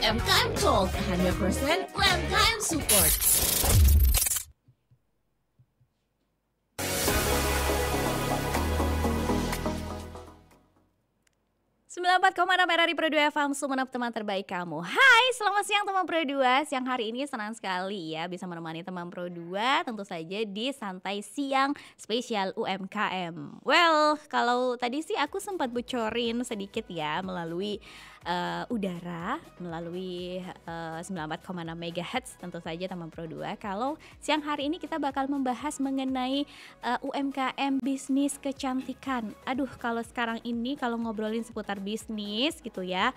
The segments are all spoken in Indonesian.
UMKM Talk 100% UMKM Support. 94,6 RRI Pro 2 FM Sumeneb, teman terbaik kamu. Hai, selamat siang teman Pro 2. Siang hari ini senang sekali ya bisa menemani teman Pro 2 tentu saja di Santai Siang spesial UMKM. Well, kalau tadi sih aku sempat bocorin sedikit ya melalui udara, melalui 94,6 MHz tentu saja teman Pro 2. Kalau siang hari ini kita bakal membahas mengenai UMKM bisnis kecantikan. Aduh, kalau sekarang ini kalau ngobrolin seputar bisnis gitu ya,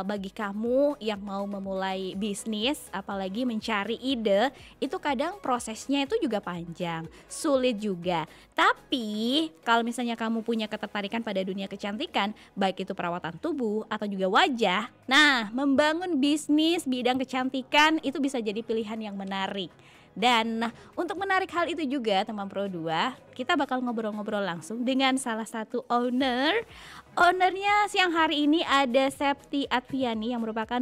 bagi kamu yang mau memulai bisnis apalagi mencari ide, itu kadang prosesnya itu juga panjang, sulit juga. Tapi kalau misalnya kamu punya ketertarikan pada dunia kecantikan, baik itu perawatan tubuh atau juga wajah, nah membangun bisnis bidang kecantikan itu bisa jadi pilihan yang menarik. Dan untuk menarik hal itu juga teman Pro 2, kita bakal ngobrol-ngobrol langsung dengan salah satu ownernya siang hari ini ada Septi Adviani yang merupakan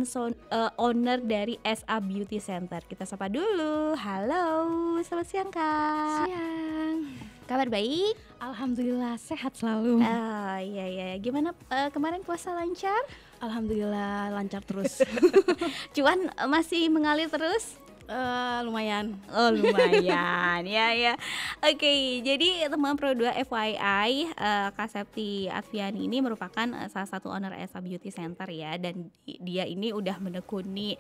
owner dari SA Beauty Center. Kita sapa dulu. Halo, selamat siang Kak. Siang. Kabar baik? Alhamdulillah sehat selalu. Iya. Gimana kemarin puasa lancar? Alhamdulillah lancar terus. Cuan masih mengalir terus? Lumayan. Oh lumayan. Ya. Oke, jadi teman Pro 2 FYI, Kak Septi Adviani ini merupakan salah satu owner SA Beauty Center ya, dan dia ini udah menekuni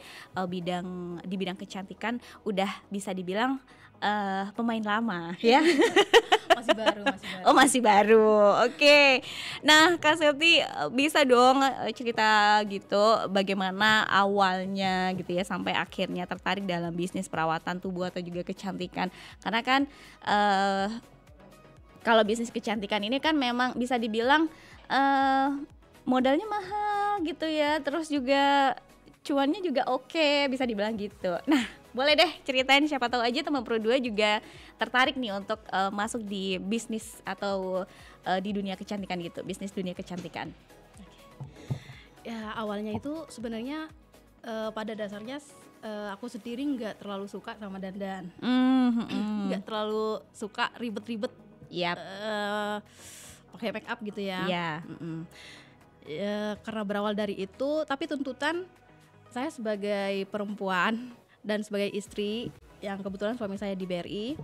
di bidang kecantikan, udah bisa dibilang pemain lama ya. Masih baru. Oh masih baru, oke. Nah Kak Septi bisa dong cerita gitu bagaimana awalnya gitu ya sampai akhirnya tertarik dalam bisnis perawatan tubuh atau juga kecantikan. Karena kan kalau bisnis kecantikan ini kan memang bisa dibilang modalnya mahal gitu ya, terus juga cuannya juga oke, bisa dibilang gitu. Nah boleh deh ceritain, siapa tahu aja teman Pro 2 juga tertarik nih untuk masuk di bisnis atau di dunia kecantikan gitu, bisnis dunia kecantikan. Ya awalnya itu sebenarnya pada dasarnya aku sendiri nggak terlalu suka sama dandan, nggak terlalu suka ribet-ribet, pakai make up gitu ya. Karena berawal dari itu, tapi tuntutan saya sebagai perempuan dan sebagai istri yang kebetulan suami saya di BRI,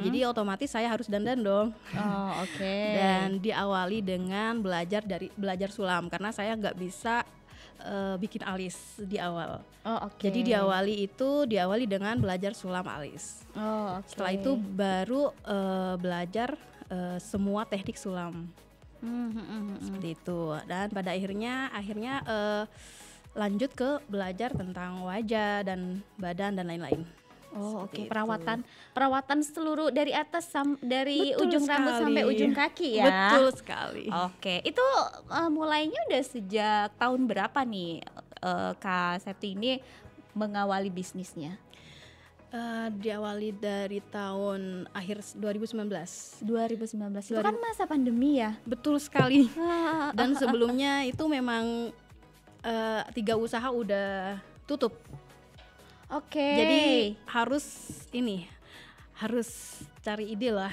jadi otomatis saya harus dandan dong. Oh oke. Dan diawali dengan belajar sulam karena saya nggak bisa bikin alis di awal. Oh oke. Jadi diawali dengan belajar sulam alis. Oh oke. Setelah itu baru belajar semua teknik sulam. Seperti itu. Dan pada akhirnya lanjut ke belajar tentang wajah dan badan dan lain-lain. Oh oke. Perawatan seluruh dari atas dari Betul ujung sekali. rambut sampai ujung kaki ya. Betul sekali. Oke. Itu mulainya udah sejak tahun berapa nih Kak Septi ini mengawali bisnisnya? Diawali dari tahun akhir 2019. 2019. Itu kan masa pandemi ya. Betul sekali. Dan sebelumnya itu memang 3 usaha udah tutup. Oke. Jadi harus cari ide lah.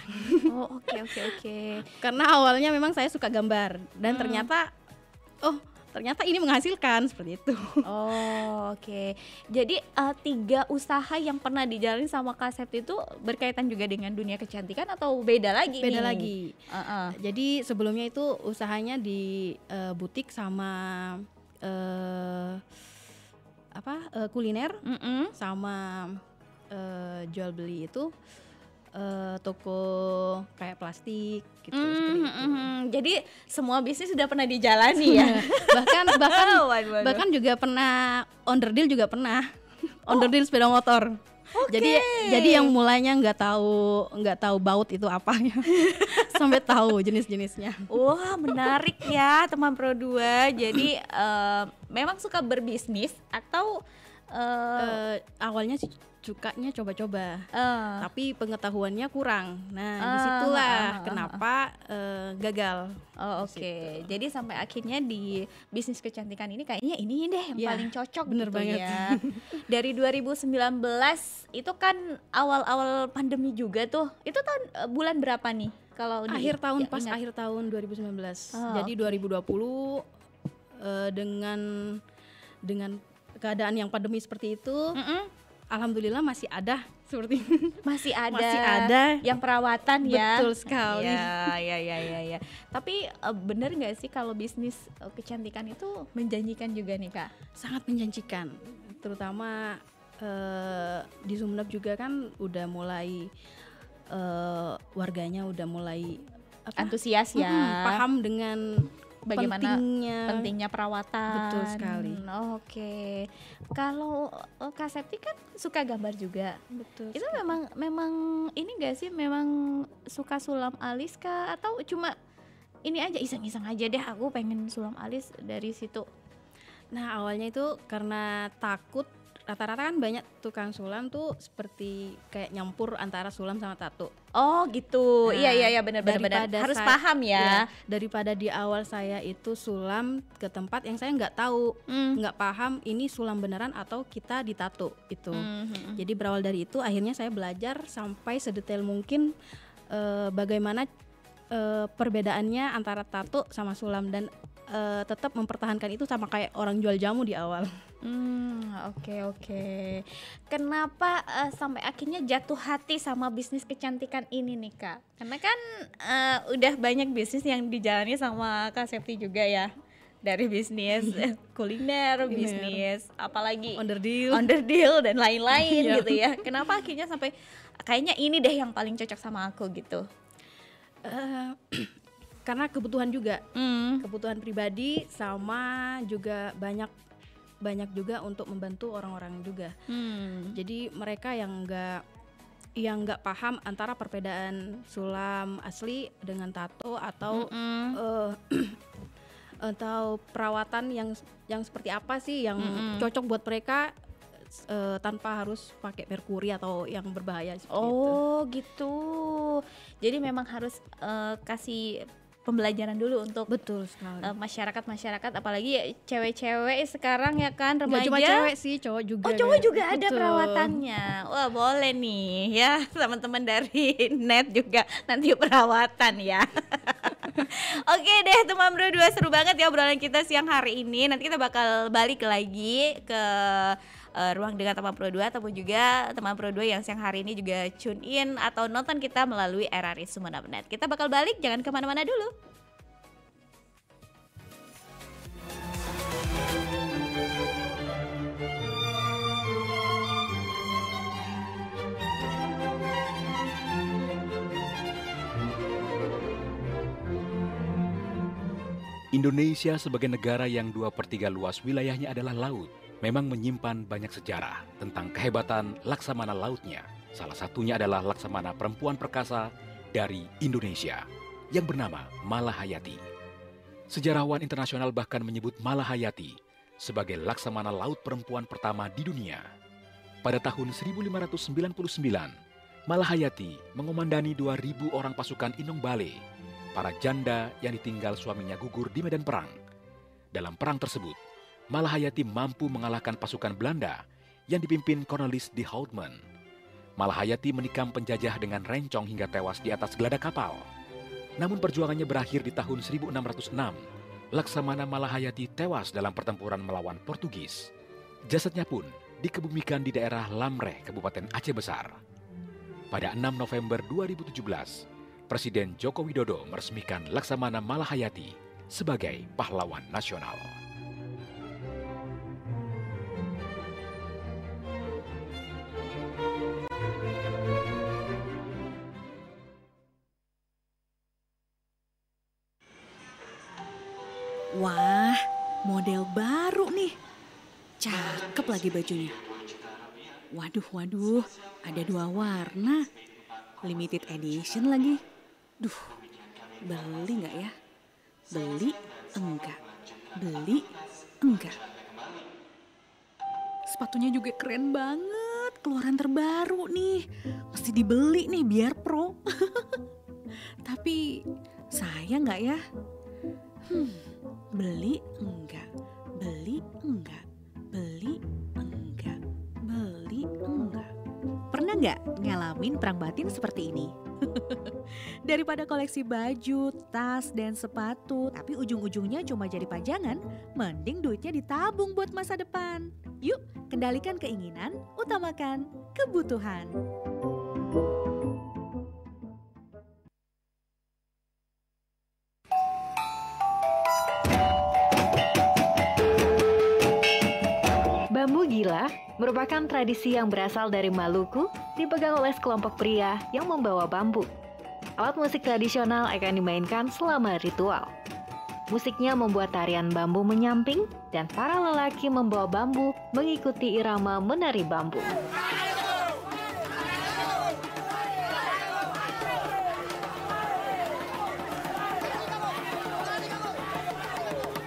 Oh oke. Karena awalnya memang saya suka gambar dan ternyata ini menghasilkan seperti itu. Oh oke. Jadi 3 usaha yang pernah dijalani sama Kak Septi itu berkaitan juga dengan dunia kecantikan atau beda lagi? Beda lagi. Jadi sebelumnya itu usahanya di butik sama kuliner, sama jual beli itu toko kayak plastik gitu. Jadi semua bisnis sudah pernah dijalani ya. bahkan juga pernah onderdil onderdil sepeda motor. Okay. Jadi yang mulainya nggak tahu baut itu apa ya, sampai tahu jenis-jenisnya. Wah menarik ya teman Pro 2. Jadi memang suka berbisnis atau awalnya sih sukanya coba-coba, Eh, tapi pengetahuannya kurang. Nah, Ah, disitulah ah, ah, ah. kenapa gagal. oh, oke. Jadi sampai akhirnya di bisnis kecantikan ini kayaknya ini deh yang Ya, paling cocok bener gitu banget. ya. Dari 2019 itu kan awal-awal pandemi juga tuh. Itu tahun bulan berapa nih? Kalau Akhir tahun, ya, pas ingat. akhir tahun 2019. Oh, Jadi 2020 dengan keadaan yang pandemi seperti itu, Mm-mm. alhamdulillah masih ada seperti Masih ada. Masih ada. Yang perawatan ya. Betul sekali. Ya. Tapi bener nggak sih kalau bisnis kecantikan itu menjanjikan juga nih Kak? sangat menjanjikan, terutama di Sumeneb juga kan udah mulai warganya udah mulai Antusias ya. paham dengan Bagaimana pentingnya. pentingnya perawatan. Betul sekali. Oke. Kalau Kak Septi kan suka gambar juga. Betul. Itu memang ini gak sih, memang suka sulam alis kah, atau cuma ini aja iseng-iseng aja deh aku pengen sulam alis dari situ. Nah, awalnya itu karena takut, rata-rata kan banyak tukang sulam tuh seperti kayak nyampur antara sulam sama tato. Oh gitu. Nah, Iya benar. daripada Harus saya- paham ya. Daripada di awal saya itu sulam ke tempat yang saya nggak tahu, nggak paham ini sulam beneran atau kita ditato itu. Jadi berawal dari itu akhirnya saya belajar sampai sedetail mungkin bagaimana perbedaannya antara tato sama sulam, dan tetap mempertahankan itu sama kayak orang jual jamu di awal. Oke. Kenapa sampai akhirnya jatuh hati sama bisnis kecantikan ini nih Kak? Karena kan udah banyak bisnis yang dijalani sama Kak Septi juga ya. Dari bisnis kuliner, bisnis apalagi Underdeal dan lain-lain Iya. gitu ya. Kenapa akhirnya sampai kayaknya ini deh yang paling cocok sama aku gitu? Karena kebutuhan juga, kebutuhan pribadi, sama juga banyak juga untuk membantu orang-orang juga. Jadi mereka yang nggak paham antara perbedaan sulam asli dengan tato atau atau perawatan yang seperti apa sih yang cocok buat mereka tanpa harus pakai merkuri atau yang berbahaya seperti itu. Oh gitu. Jadi memang harus kasih pembelajaran dulu untuk Betul sekali. masyarakat apalagi cewek-cewek sekarang ya kan, Nggak remaja. cuma cewek sih, cowok juga. Oh cowok kan. juga ada Betul. perawatannya. Wah boleh nih ya teman-teman dari net juga nanti perawatan ya. Oke deh teman Bro 2, seru banget ya obrolan kita siang hari ini. Nanti kita bakal balik lagi ke ruang dengar teman Pro 2 ataupun juga teman Pro 2 yang siang hari ini juga tune in atau nonton kita melalui RRI Sumeneb.net. Kita bakal balik, jangan kemana-mana dulu. Indonesia sebagai negara yang 2/3 luas wilayahnya adalah laut, memang menyimpan banyak sejarah tentang kehebatan laksamana lautnya. Salah satunya adalah laksamana perempuan perkasa dari Indonesia yang bernama Malahayati. Sejarawan internasional bahkan menyebut Malahayati sebagai laksamana laut perempuan pertama di dunia. Pada tahun 1599, Malahayati mengomandani 2.000 orang pasukan Inong Bale, para janda yang ditinggal suaminya gugur di medan perang. Dalam perang tersebut, Malahayati mampu mengalahkan pasukan Belanda yang dipimpin Cornelis de Houtman. Malahayati menikam penjajah dengan rencong hingga tewas di atas geladak kapal. Namun perjuangannya berakhir di tahun 1606. Laksamana Malahayati tewas dalam pertempuran melawan Portugis. Jasadnya pun dikebumikan di daerah Lamreh, Kabupaten Aceh Besar. Pada 6 November 2017, Presiden Joko Widodo meresmikan Laksamana Malahayati sebagai pahlawan nasional. Wah, model baru nih. Cakep lagi bajunya. Waduh, ada 2 warna. Limited edition lagi. Duh, beli nggak ya? Beli enggak. Beli enggak. Sepatunya juga keren banget. keluaran terbaru nih. Mesti dibeli nih biar pro. Tapi saya nggak ya? Beli enggak, beli enggak, beli enggak, beli enggak. Pernah nggak ngalamin perang batin seperti ini? Daripada koleksi baju, tas, dan sepatu, tapi ujung-ujungnya cuma jadi pajangan, mending duitnya ditabung buat masa depan. Yuk, kendalikan keinginan, utamakan kebutuhan. Bambu gila merupakan tradisi yang berasal dari Maluku, dipegang oleh sekelompok pria yang membawa bambu. Alat musik tradisional akan dimainkan selama ritual. Musiknya membuat tarian bambu menyamping dan para lelaki membawa bambu mengikuti irama menari bambu.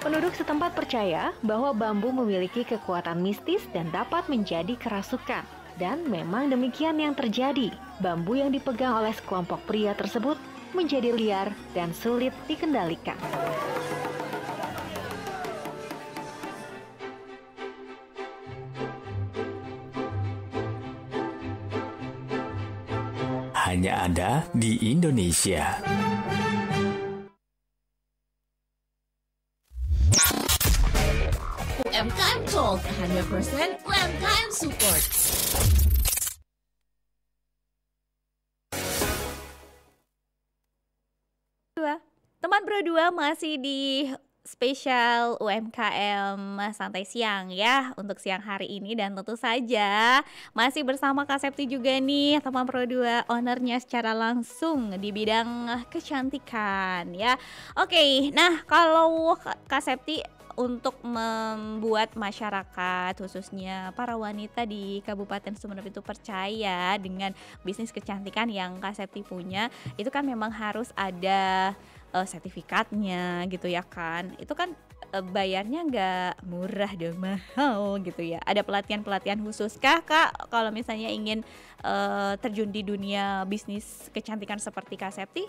Penduduk setempat percaya bahwa bambu memiliki kekuatan mistis dan dapat menjadi kerasukan. Dan memang demikian yang terjadi. Bambu yang dipegang oleh sekelompok pria tersebut menjadi liar dan sulit dikendalikan. Hanya ada di Indonesia. UMKM Talk 100% UMKM Support. Teman Pro 2 masih di spesial UMKM Santai Siang ya untuk siang hari ini, dan tentu saja masih bersama Kak Septi juga nih, teman Pro 2, ownernya secara langsung di bidang kecantikan ya. Oke, nah kalau Kak Septi untuk membuat masyarakat khususnya para wanita di Kabupaten Sumeneb itu percaya dengan bisnis kecantikan yang Kak Septi punya, itu kan memang harus ada sertifikatnya gitu ya kan. Itu kan bayarnya nggak murah dan mahal gitu ya. Ada pelatihan-pelatihan khusus kah Kak kalau misalnya ingin terjun di dunia bisnis kecantikan seperti Kak Septi?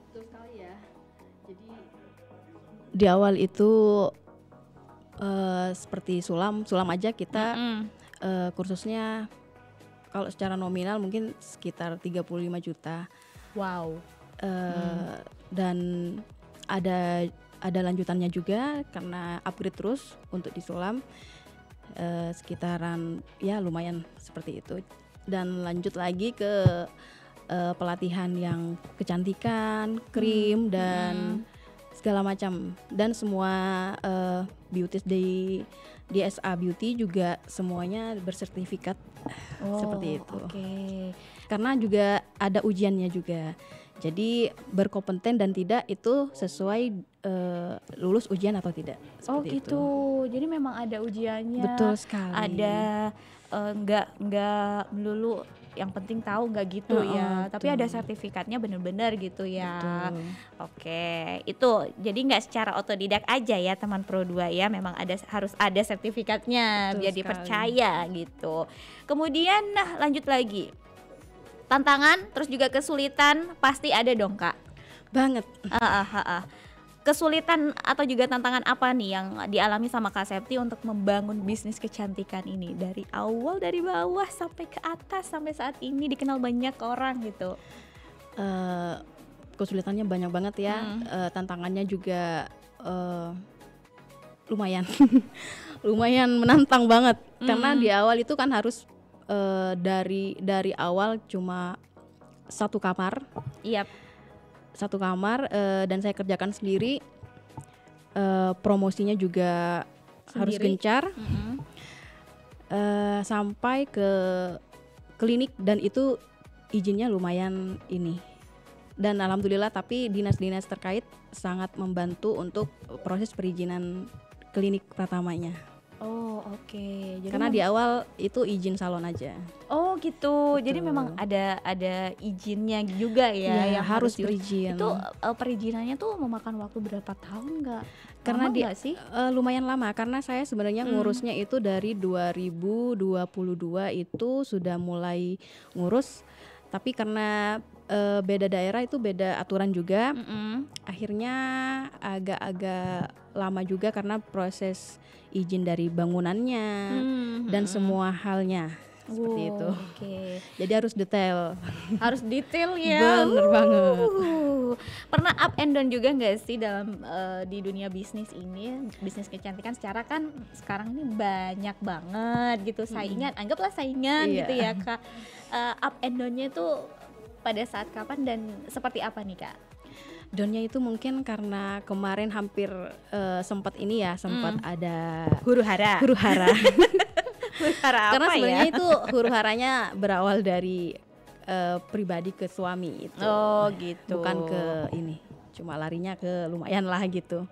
Betul sekali ya. Jadi di awal itu seperti sulam aja kita kursusnya kalau secara nominal mungkin sekitar 35 juta. Wow. Dan ada lanjutannya juga karena upgrade terus untuk di sulam, sekitaran ya lumayan seperti itu, dan lanjut lagi ke pelatihan yang kecantikan, krim dan segala macam, dan semua beauty di SA Beauty juga semuanya bersertifikat seperti itu. Okay. Karena juga ada ujiannya juga. Jadi berkompeten dan tidak itu sesuai lulus ujian atau tidak. Oh gitu. Itu. Jadi memang ada ujiannya. Betul sekali. Ada nggak melulu yang penting tahu nggak gitu ya. Tapi ada sertifikatnya benar-benar gitu ya. Betul. Oke, itu jadi nggak secara otodidak aja ya teman Pro 2 ya. Memang harus ada sertifikatnya. Betul biar sekali. Dipercaya gitu. Kemudian lanjut lagi. Tantangan terus juga kesulitan pasti ada dong Kak. Banget. Kesulitan atau juga tantangan apa nih yang dialami sama Kak Septi untuk membangun bisnis kecantikan ini dari awal, dari bawah sampai ke atas sampai saat ini dikenal banyak orang gitu? Kesulitannya banyak banget ya. Tantangannya juga lumayan lumayan menantang banget karena di awal itu kan harus dari awal cuma satu kamar. Yep. Satu kamar dan saya kerjakan sendiri. Promosinya juga sendiri. Harus gencar. Sampai ke klinik dan itu izinnya lumayan ini. Dan alhamdulillah tapi dinas-dinas terkait sangat membantu untuk proses perizinan klinik pertamanya. Oh, oke. Jadi Karena di awal itu izin salon aja. Oh, gitu. Betul. Jadi memang ada izinnya juga ya Ya, yang harus diurus. berizin. Itu perizinannya tuh memakan waktu berapa tahun nggak? Karena Lama dia nggak sih? lumayan lama karena saya sebenarnya ngurusnya itu dari 2022 itu sudah mulai ngurus, tapi karena beda daerah itu beda aturan juga, akhirnya agak-agak lama juga karena proses izin dari bangunannya dan semua halnya seperti itu. Oke. Jadi harus detail. Harus detail ya. Bener banget. Pernah up and down juga nggak sih dalam di dunia bisnis ini, bisnis kecantikan secara kan sekarang ini banyak banget gitu saingan, anggaplah saingan Iya. gitu ya Kak. Up and down-nya itu pada saat kapan dan seperti apa nih Kak? Downnya itu mungkin karena kemarin hampir sempat ada Huru hara. huru hara. Huru hara Karena apa sebenarnya ya? itu huru haranya berawal dari pribadi ke suami itu. Oh gitu. Bukan ke ini. Cuma larinya ke lumayan lah gitu.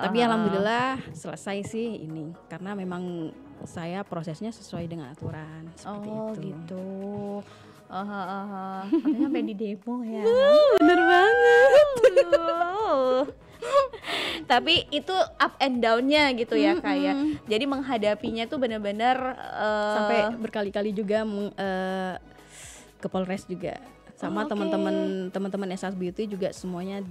Tapi alhamdulillah selesai sih ini karena memang saya prosesnya sesuai dengan aturan seperti Oh itu. gitu. Katanya sampai di demo ya. Bener banget. Tapi itu up and down-nya gitu ya Kak ya. Jadi menghadapinya tuh benar-benar Sampai berkali-kali juga ke Polres juga. Sama oke. teman-teman Esas Beauty juga semuanya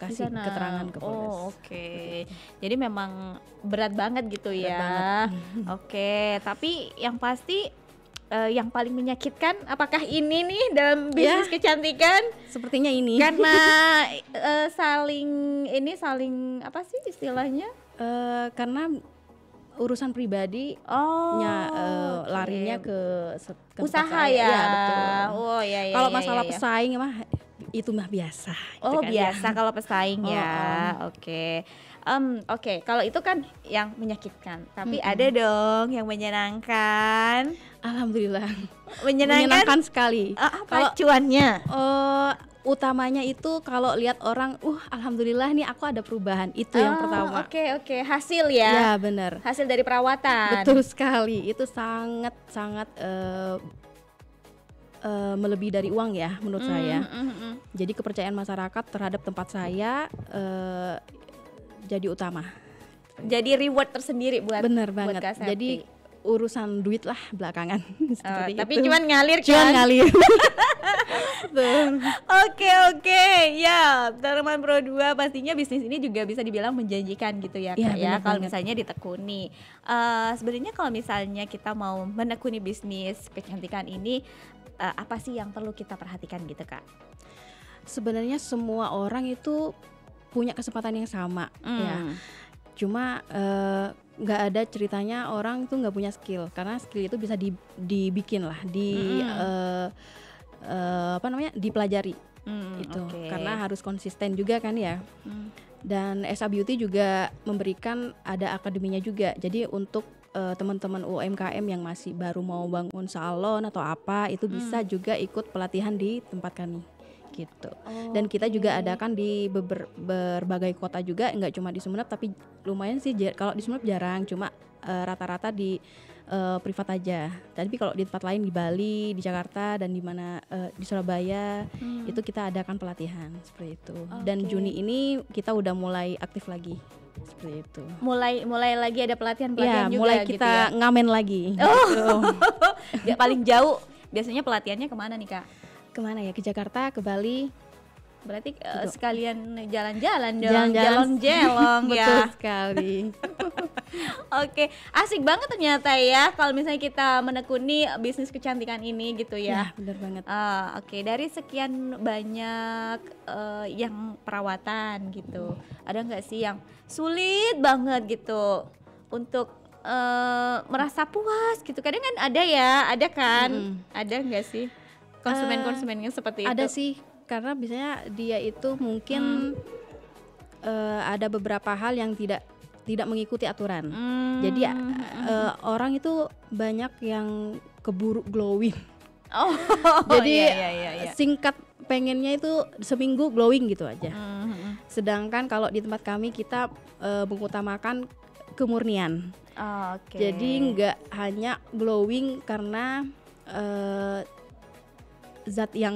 kasih sana. keterangan ke Polres. Oh, oke. Jadi memang berat banget gitu Berat ya. banget. Oke, tapi yang pasti yang paling menyakitkan apakah ini nih dalam bisnis kecantikan? Sepertinya ini. Karena saling apa sih istilahnya? Karena urusan pribadi Oh, larinya ke tempat usaha saya. ya. Iya, betul. Oh ya ya. Kalau ya, masalah ya, ya. pesaing mah itu mah biasa. Oh gitu kan ya. biasa kalau pesaing ya. Oke. Oke, kalau itu kan yang menyakitkan. Tapi ada dong yang menyenangkan. Alhamdulillah. Menyenangkan sekali. apa cuannya? Utamanya itu kalau lihat orang, alhamdulillah nih aku ada perubahan, itu yang pertama. Oke, hasil ya. Ya benar. Hasil dari perawatan. Betul sekali. Itu sangat melebihi dari uang ya menurut saya. Jadi kepercayaan masyarakat terhadap tempat saya jadi utama. Jadi reward tersendiri buat Bener buat banget. Kak Septi. Jadi urusan duit lah belakangan. Seperti tapi itu. cuman ngalir kan? Cuman ngalir. Oke, ya teman Pro 2 pastinya bisnis ini juga bisa dibilang menjanjikan gitu ya Iya, Kak ya benar kalau banget. misalnya ditekuni. Sebenarnya kalau misalnya kita mau menekuni bisnis kecantikan ini apa sih yang perlu kita perhatikan gitu Kak? Sebenarnya semua orang itu punya kesempatan yang sama ya. Cuma nggak ada ceritanya orang tuh nggak punya skill, karena skill itu bisa dibikin lah, dipelajari itu. Oke. Karena harus konsisten juga kan ya. Dan Esa Beauty juga memberikan ada akademinya juga. Jadi untuk teman-teman UMKM yang masih baru mau bangun salon atau apa itu bisa juga ikut pelatihan di tempat kami gitu. Dan kita juga adakan di berbagai kota juga, nggak cuma di Sumeneb, tapi lumayan sih kalau di Sumeneb jarang, cuma rata-rata di privat aja. Tapi kalau di tempat lain di Bali, di Jakarta dan di mana di Surabaya itu kita adakan pelatihan seperti itu. Dan Juni ini kita udah mulai aktif lagi seperti itu. Mulai lagi ada pelatihan Ya, juga mulai gitu kita ya. ngamen lagi. Ya, paling jauh biasanya pelatihannya kemana nih Kak? Kemana ya? Ke Jakarta, ke Bali. Berarti Gitu. sekalian jalan-jalan dong, Jalan-jalan. jelong-jelong Betul ya. sekali. Oke, asik banget ternyata ya kalau misalnya kita menekuni bisnis kecantikan ini gitu ya. Ya, benar banget. Oke, dari sekian banyak yang perawatan gitu, ada nggak sih yang sulit banget gitu untuk merasa puas gitu? Kadang kan ada ya, ada kan? Ada nggak sih konsumen-konsumen yang seperti itu? Ada sih, karena biasanya dia itu mungkin ada beberapa hal yang tidak mengikuti aturan. Jadi orang itu banyak yang keburu glowing. Jadi iya. singkat pengennya itu seminggu glowing gitu aja. Sedangkan kalau di tempat kami kita mengutamakan kemurnian. Oke. Jadi nggak hanya glowing karena zat yang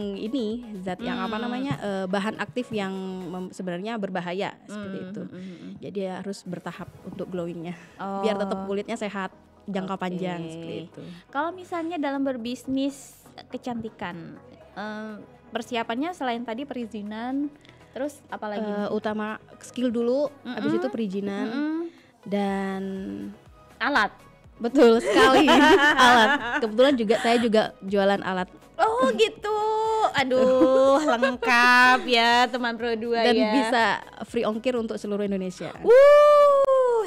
apa namanya bahan aktif yang sebenarnya berbahaya seperti itu. Jadi harus bertahap untuk glowingnya, biar tetap kulitnya sehat jangka panjang seperti itu. Kalau misalnya dalam berbisnis kecantikan, persiapannya selain tadi perizinan, terus apalagi? Utama skill dulu, habis itu perizinan dan alat. Betul sekali. Alat. Kebetulan saya juga jualan alat. Oh gitu. Aduh, lengkap ya teman Pro 2 dan ya. bisa free ongkir untuk seluruh Indonesia.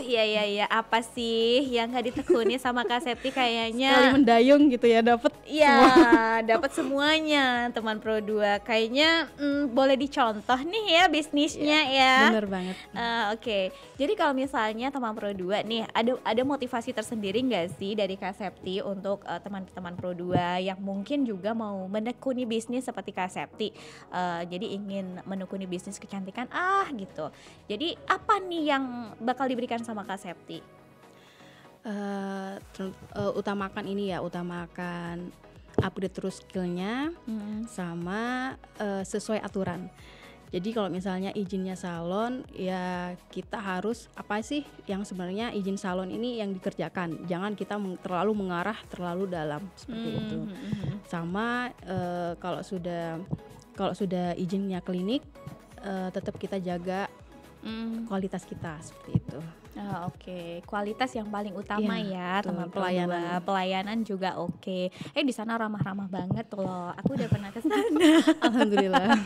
Iya, apa sih yang nggak ditekuni sama Kak Septi kayaknya? Sekali mendayung gitu ya, dapat. Iya, dapat semuanya teman Pro 2. Kayaknya boleh dicontoh nih ya bisnisnya ya. Bener banget. Oke. Jadi kalau misalnya teman Pro 2 nih, ada motivasi tersendiri nggak sih dari Kak Septi untuk teman-teman Pro 2 yang mungkin juga mau menekuni bisnis seperti Kak Septi? Jadi ingin menekuni bisnis kecantikan gitu. Jadi apa nih yang bakal diberikan sama Kak Septi? Utamakan upgrade terus skillnya, sama sesuai aturan. Jadi kalau misalnya izinnya salon, ya kita harus apa sih yang sebenarnya izin salon ini yang dikerjakan. Jangan kita terlalu mengarah terlalu dalam seperti itu. Sama kalau sudah izinnya klinik, tetap kita jaga kualitas kita seperti itu. Oke. Kualitas yang paling utama ya teman pelayanan. Pelayanan juga oke. Di sana ramah-ramah banget loh. Aku udah pernah ke sana. Alhamdulillah.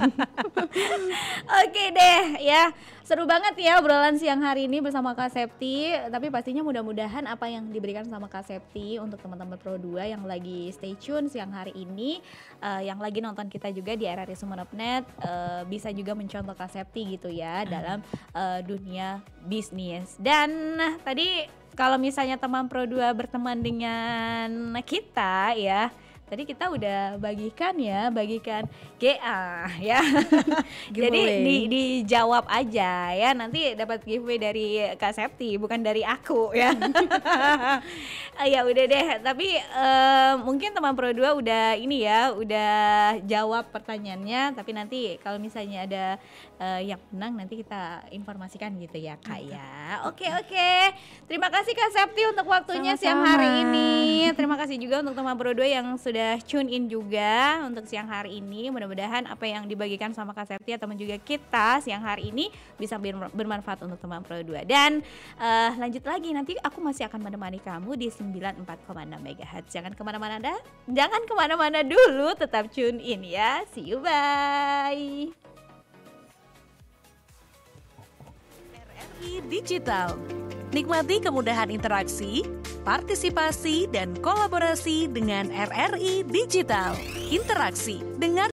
Oke deh ya. Seru banget ya obrolan siang hari ini bersama Kak Septi. Tapi pastinya mudah-mudahan apa yang diberikan sama Kak Septi untuk teman-teman Pro 2 yang lagi stay tune siang hari ini, yang lagi nonton kita juga di RRI Sumeneb.net, bisa juga mencontoh Kak Septi gitu ya dalam dunia bisnis. Dan tadi kalau misalnya teman Pro 2 berteman dengan kita ya, tadi kita udah bagikan GA ya. Jadi dijawab aja ya, nanti dapat giveaway dari Kak Septi bukan dari aku ya. Ya udah deh, tapi mungkin teman Pro 2 udah jawab pertanyaannya, tapi nanti kalau misalnya ada yang menang nanti kita informasikan gitu ya Kak ya. Oke. Terima kasih Kak Septi untuk waktunya siang hari ini. Terima kasih juga untuk teman Pro 2 yang sudah tune in juga untuk siang hari ini. Mudah-mudahan apa yang dibagikan sama Kak Septi atau juga kita siang hari ini bisa bermanfaat untuk teman Pro 2. Dan lanjut lagi, nanti aku masih akan menemani kamu di 94,6 MHz. Jangan kemana-mana dulu, tetap tune in ya. See you, bye. RRI Digital. Nikmati kemudahan interaksi, partisipasi, dan kolaborasi dengan RRI Digital. Interaksi, dengar